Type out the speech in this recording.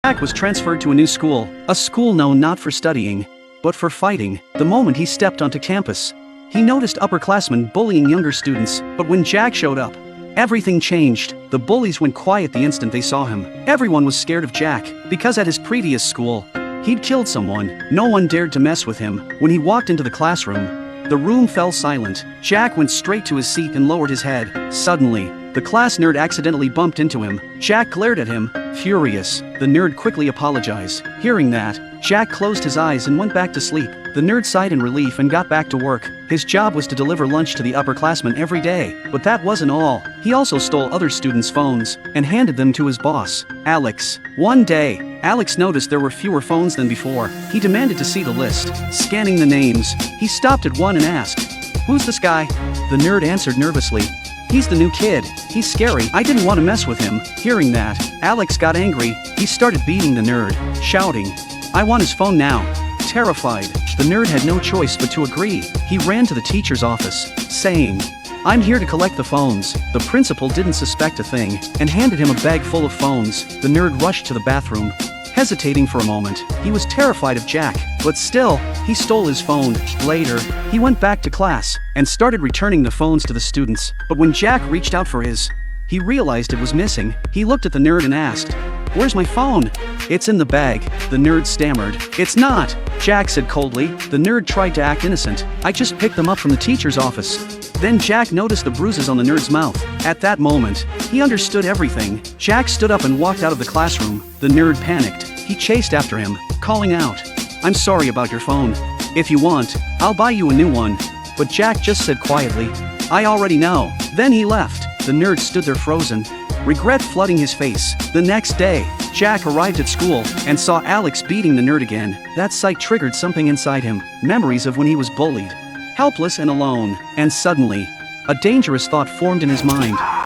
Jack was transferred to a new school, a school known not for studying, but for fighting. The moment he stepped onto campus, he noticed upperclassmen bullying younger students, but when Jack showed up, everything changed. The bullies went quiet the instant they saw him. Everyone was scared of Jack, because at his previous school, he'd killed someone. No one dared to mess with him. When he walked into the classroom, the room fell silent. Jack went straight to his seat and lowered his head. Suddenly, the class nerd accidentally bumped into him. Jack glared at him, furious. The nerd quickly apologized. Hearing that, Jack closed his eyes and went back to sleep. The nerd sighed in relief and got back to work. His job was to deliver lunch to the upperclassmen every day. But that wasn't all. He also stole other students' phones and handed them to his boss, Alex. One day, Alex noticed there were fewer phones than before. He demanded to see the list. Scanning the names, he stopped at one and asked, "Who's this guy?" The nerd answered nervously, "He's the new kid. He's scary. I didn't want to mess with him." Hearing that, Alex got angry. He started beating the nerd, shouting, "I want his phone now." Terrified, the nerd had no choice but to agree. He ran to the teacher's office, saying, "I'm here to collect the phones." The principal didn't suspect a thing, and handed him a bag full of phones. The nerd rushed to the bathroom, hesitating for a moment. He was terrified of Jack, but still, he stole his phone. Later, he went back to class, and started returning the phones to the students. But when Jack reached out for his, he realized it was missing. He looked at the nerd and asked, "Where's my phone?" "It's in the bag," the nerd stammered. "It's not," Jack said coldly. The nerd tried to act innocent. "I just picked them up from the teacher's office." Then Jack noticed the bruises on the nerd's mouth. At that moment, he understood everything. Jack stood up and walked out of the classroom. The nerd panicked. He chased after him, calling out, "I'm sorry about your phone. If you want, I'll buy you a new one." But Jack just said quietly, "I already know." Then he left. The nerd stood there frozen, regret flooding his face. The next day, Jack arrived at school and saw Alex beating the nerd again. That sight triggered something inside him, memories of when he was bullied, helpless and alone. And suddenly, a dangerous thought formed in his mind.